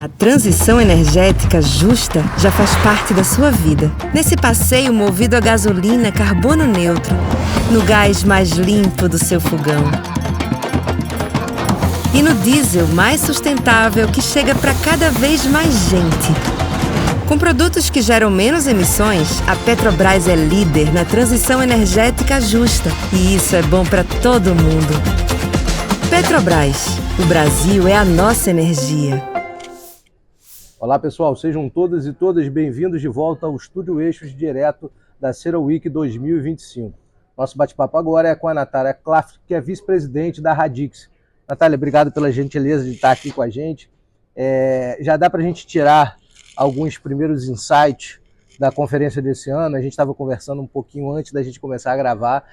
A transição energética justa já faz parte da sua vida. Nesse passeio movido a gasolina carbono neutro, no gás mais limpo do seu fogão e no diesel mais sustentável que chega para cada vez mais gente. Com produtos que geram menos emissões, a Petrobras é líder na transição energética justa. E isso é bom para todo mundo. Petrobras, o Brasil é a nossa energia. Olá pessoal, sejam todas e todas bem-vindos de volta ao Estúdio Eixos direto da CERAWeek 2025. Nosso bate-papo agora é com a Natália Klaff, que é vice-presidente da Radix. Natália, obrigado pela gentileza de estar aqui com a gente. Já dá para a gente tirar alguns primeiros insights da conferência desse ano. A gente estava conversando um pouquinho antes da gente começar a gravar.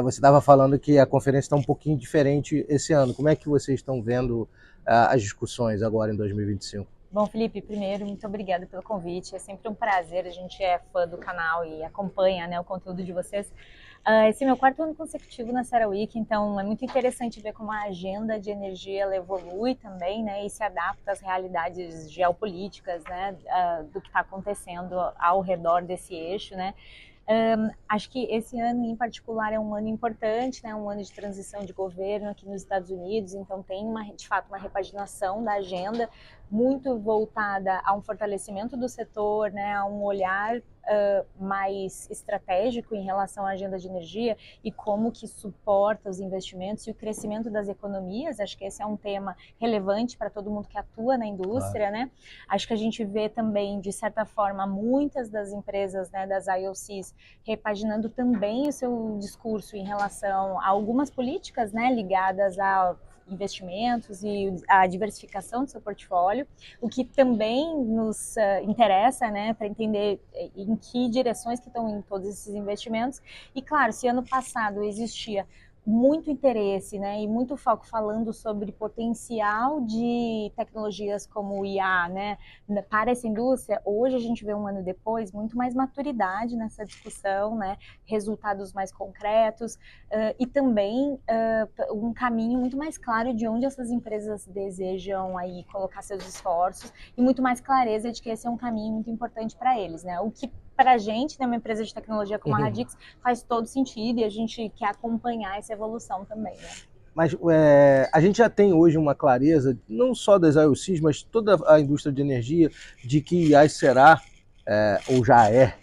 Você estava falando que a conferência está um pouquinho diferente esse ano. Como é que vocês estão vendo as discussões agora em 2025? Bom, Felipe, primeiro, muito obrigada pelo convite. É sempre um prazer, a gente é fã do canal e acompanha, né, o conteúdo de vocês. Esse é meu quarto ano consecutivo na CERAWeek, então é muito interessante ver como a agenda de energia ela evolui também, né, e se adapta às realidades geopolíticas, né, do que está acontecendo ao redor desse eixo, né. Acho que esse ano em particular é um ano importante, né, um ano de transição de governo aqui nos Estados Unidos, então tem de fato uma repaginação da agenda muito voltada a um fortalecimento do setor, né, a um olhar mais estratégico em relação à agenda de energia e como que suporta os investimentos e o crescimento das economias. Acho que esse é um tema relevante para todo mundo que atua na indústria, claro, né? Acho que a gente vê também, de certa forma, muitas das empresas, né, das IOCs, repaginando também o seu discurso em relação a algumas políticas, né, ligadas a investimentos e a diversificação do seu portfólio, o que também nos interessa, né, para entender em que direções que estão indo todos esses investimentos. E claro, se ano passado existia muito interesse, né, e muito foco falando sobre potencial de tecnologias como o IA, né, para essa indústria, hoje a gente vê um ano depois muito mais maturidade nessa discussão, né, resultados mais concretos e também um caminho muito mais claro de onde essas empresas desejam aí colocar seus esforços e muito mais clareza de que esse é um caminho muito importante para eles, né, o que para a gente, né, uma empresa de tecnologia como a Radix, faz todo sentido e a gente quer acompanhar essa evolução também, né? Mas a gente já tem hoje uma clareza, não só das IOCs, mas toda a indústria de energia, de que IA será, ou já é,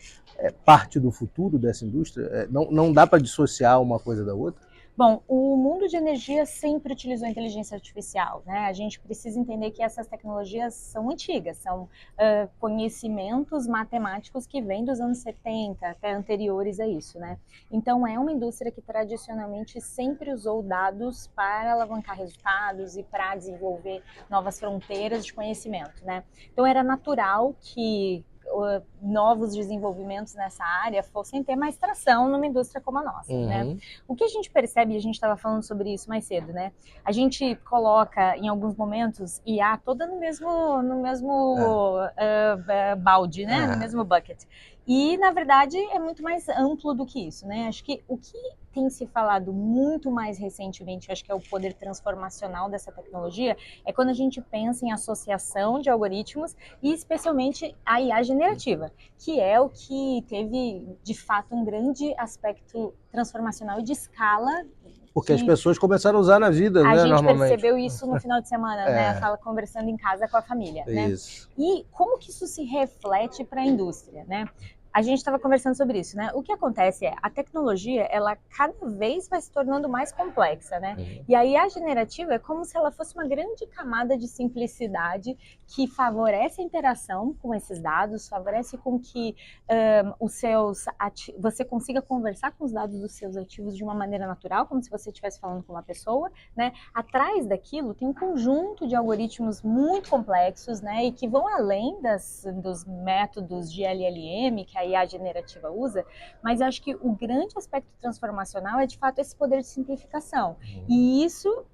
parte do futuro dessa indústria? Não dá para dissociar uma coisa da outra? Bom, o mundo de energia sempre utilizou inteligência artificial, né? A gente precisa entender que essas tecnologias são antigas, são conhecimentos matemáticos que vêm dos anos 70, até anteriores a isso, né? Então, é uma indústria que tradicionalmente sempre usou dados para alavancar resultados e para desenvolver novas fronteiras de conhecimento, né? Então, era natural que novos desenvolvimentos nessa área fossem ter mais tração numa indústria como a nossa, né? O que a gente percebe, e a gente estava falando sobre isso mais cedo, né? A gente coloca em alguns momentos IA toda no mesmo balde, né? No mesmo bucket. E, na verdade, é muito mais amplo do que isso, né? Acho que o que tem se falado muito mais recentemente, acho que é o poder transformacional dessa tecnologia, é quando a gente pensa em associação de algoritmos e especialmente a IA generativa, que é o que teve, de fato, um grande aspecto transformacional e de escala. Porque as pessoas começaram a usar na vida, né, normalmente. A gente percebeu isso no final de semana, né, conversando em casa com a família, né? Isso. E como que isso se reflete para a indústria, né? A gente estava conversando sobre isso, né? O que acontece é, a tecnologia, ela cada vez vai se tornando mais complexa, né? E a IA generativa é como se ela fosse uma grande camada de simplicidade que favorece a interação com esses dados, favorece com que você consiga conversar com os dados dos seus ativos de uma maneira natural, como se você estivesse falando com uma pessoa, né? Atrás daquilo tem um conjunto de algoritmos muito complexos, né? E que vão além dos métodos de LLM, que a IA generativa usa, mas eu acho que o grande aspecto transformacional é de fato esse poder de simplificação. E isso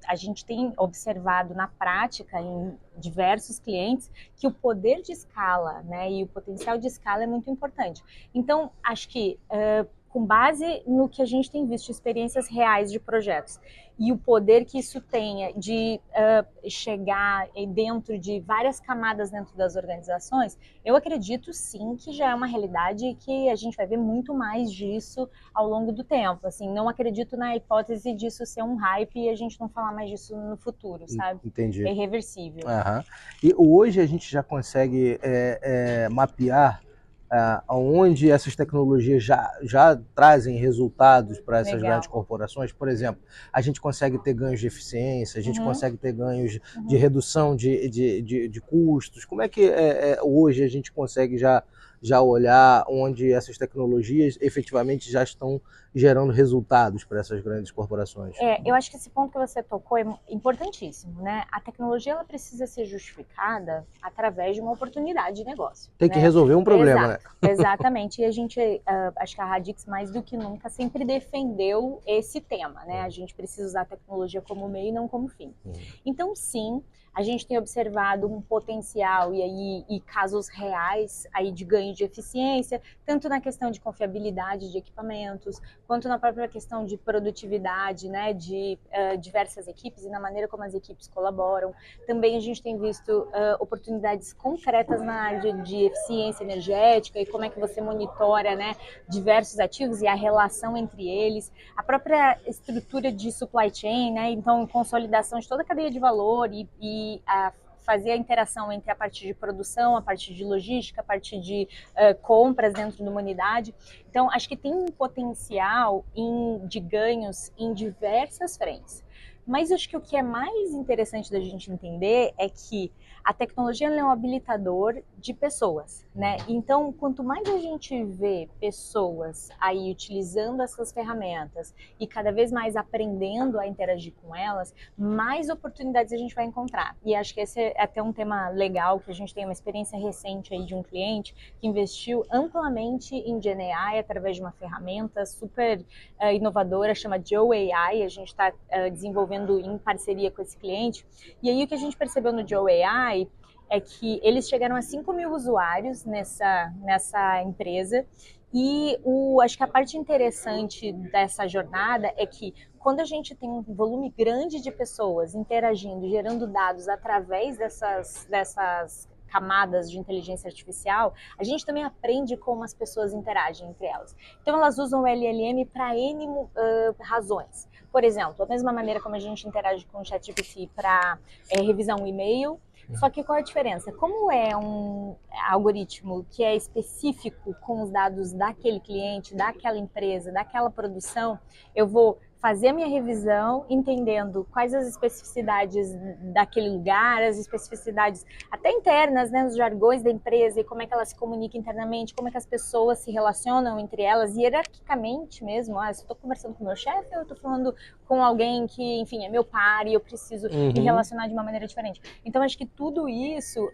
a gente tem observado na prática em diversos clientes que o poder de escala, né, e o potencial de escala é muito importante. Então, acho que com base no que a gente tem visto, experiências reais de projetos e o poder que isso tenha de chegar dentro de várias camadas dentro das organizações, eu acredito sim que já é uma realidade e que a gente vai ver muito mais disso ao longo do tempo. Assim, não acredito na hipótese disso ser um hype e a gente não falar mais disso no futuro, sabe? Entendi. É irreversível. E hoje a gente já consegue mapear onde essas tecnologias já trazem resultados para essas grandes corporações. Por exemplo, a gente consegue ter ganhos de eficiência, a gente consegue ter ganhos de redução de custos. Como é que hoje a gente consegue já olhar onde essas tecnologias efetivamente já estão gerando resultados para essas grandes corporações? Eu acho que esse ponto que você tocou é importantíssimo, né? A tecnologia ela precisa ser justificada através de uma oportunidade de negócio. Tem que resolver um problema, né? Exatamente. E a gente, acho que a Radix mais do que nunca sempre defendeu esse tema, né? A gente precisa usar a tecnologia como meio e não como fim. Então, sim, a gente tem observado um potencial e casos reais aí de ganho de eficiência, tanto na questão de confiabilidade de equipamentos, quanto na própria questão de produtividade, né, de diversas equipes e na maneira como as equipes colaboram. Também a gente tem visto oportunidades concretas na área de eficiência energética e como é que você monitora, né, diversos ativos e a relação entre eles, a própria estrutura de supply chain, né, então consolidação de toda a cadeia de valor e fazer a interação entre a parte de produção, a parte de logística, a parte de compras dentro de uma unidade. Então, acho que tem um potencial de ganhos em diversas frentes. Mas acho que o que é mais interessante da gente entender é que a tecnologia é um habilitador de pessoas, né? Então, quanto mais a gente vê pessoas aí utilizando essas ferramentas e cada vez mais aprendendo a interagir com elas, mais oportunidades a gente vai encontrar. E acho que esse é até um tema legal, que a gente tem uma experiência recente aí de um cliente que investiu amplamente em GenAI através de uma ferramenta super inovadora, chama Joe AI. A gente está desenvolvendo em parceria com esse cliente. E aí o que a gente percebeu no Joe AI é que eles chegaram a 5.000 usuários nessa empresa e acho que a parte interessante dessa jornada é que quando a gente tem um volume grande de pessoas interagindo, gerando dados através dessas camadas de inteligência artificial, a gente também aprende como as pessoas interagem entre elas. Então elas usam o LLM para N razões. Por exemplo, da mesma maneira como a gente interage com o ChatGPT para revisar um e-mail, só que qual é a diferença? Como é um algoritmo que é específico com os dados daquele cliente, daquela empresa, daquela produção, eu vou fazer a minha revisão entendendo quais as especificidades daquele lugar, as especificidades até internas, né, os jargões da empresa e como é que ela se comunica internamente, como é que as pessoas se relacionam entre elas, hierarquicamente mesmo. Se eu estou conversando com o meu chefe ou eu estou falando com alguém que, enfim, é meu par e eu preciso me relacionar de uma maneira diferente. Então, acho que tudo isso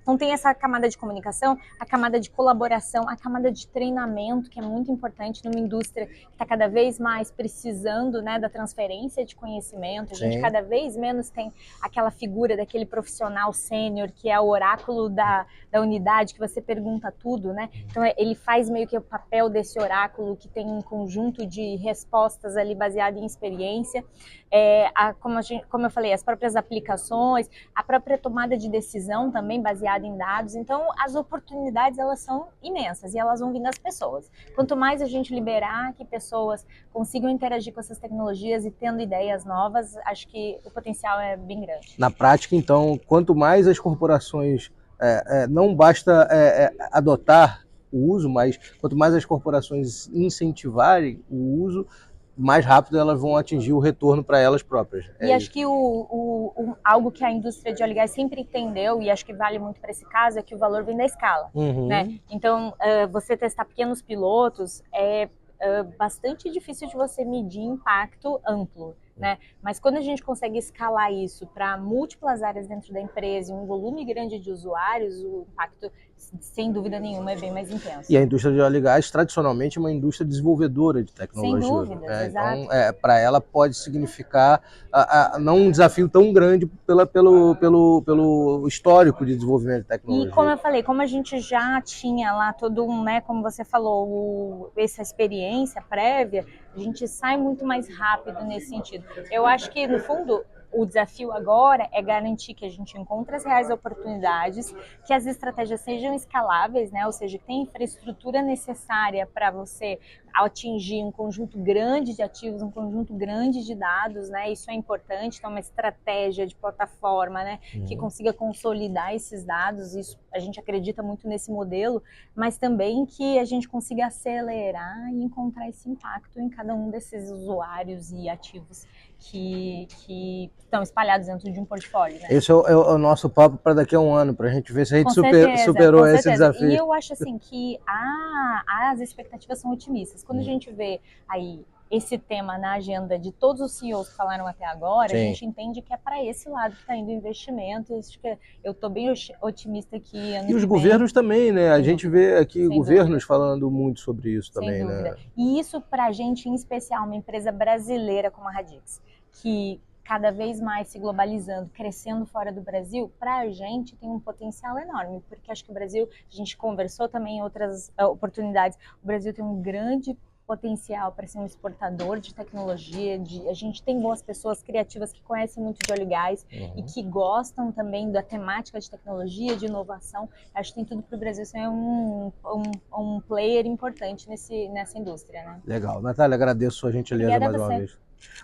Então tem essa camada de comunicação, a camada de colaboração, a camada de treinamento, que é muito importante numa indústria que está cada vez mais precisando, né, da transferência de conhecimento. A gente cada vez menos tem aquela figura daquele profissional sênior que é o oráculo da unidade, que você pergunta tudo, né? Então ele faz meio que o papel desse oráculo que tem um conjunto de respostas ali baseado em experiência. Como eu falei, as próprias aplicações, a própria tomada de decisão também baseada em dados. Então, as oportunidades, elas são imensas e elas vão vir das pessoas. Quanto mais a gente liberar que pessoas consigam interagir com essas tecnologias e tendo ideias novas, acho que o potencial é bem grande. Na prática, então, quanto mais as corporações, não basta adotar o uso, mas quanto mais as corporações incentivarem o uso, mais rápido elas vão atingir o retorno para elas próprias. E acho que algo que a indústria de óleo e gás sempre entendeu, e acho que vale muito para esse caso, é que o valor vem da escala. Né? Então, você testar pequenos pilotos é bastante difícil de você medir impacto amplo. Né? Mas quando a gente consegue escalar isso para múltiplas áreas dentro da empresa e um volume grande de usuários, o impacto sem dúvida nenhuma, é bem mais intenso. E a indústria de óleo e gás, tradicionalmente, é uma indústria desenvolvedora de tecnologia. Sem dúvidas, exato. Então, para ela pode significar não um desafio tão grande pelo histórico de desenvolvimento de tecnologia. E como eu falei, como a gente já tinha lá todo um, né, como você falou, essa experiência prévia, a gente sai muito mais rápido nesse sentido. Eu acho que, no fundo, o desafio agora é garantir que a gente encontre as reais oportunidades, que as estratégias sejam escaláveis, né? Ou seja, que tem infraestrutura necessária para você atingir um conjunto grande de ativos, um conjunto grande de dados, né? Isso é importante, então uma estratégia de plataforma, né? Que consiga consolidar esses dados, isso a gente acredita muito nesse modelo, mas também que a gente consiga acelerar e encontrar esse impacto em cada um desses usuários e ativos que estão espalhados dentro de um portfólio, né? Esse é o nosso papo para daqui a um ano, para a gente ver se a gente superou esse desafio. E eu acho assim que as expectativas são otimistas. Quando a gente vê aí esse tema na agenda de todos os CEOs que falaram até agora, a gente entende que é para esse lado que está indo o investimento. Eu estou bem otimista que ano E os que governos também, né? A gente vê aqui governos dúvida. Falando muito sobre isso também, Sem dúvida. Né? E isso para a gente, em especial, uma empresa brasileira como a Radix, que cada vez mais se globalizando, crescendo fora do Brasil, para a gente tem um potencial enorme, porque acho que o Brasil, a gente conversou também em outras oportunidades, o Brasil tem um grande potencial para ser um exportador de tecnologia, a gente tem boas pessoas criativas que conhecem muito de óleo e gás e que gostam também da temática de tecnologia, de inovação. Acho que tem tudo para o Brasil ser um player importante nessa indústria, né? Legal. Natália, agradeço a gentileza Obrigada mais uma vez.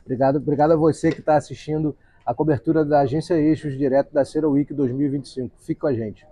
Obrigado a você que está assistindo a cobertura da Agência Eixos direto da Cera Week 2025. Fique com a gente.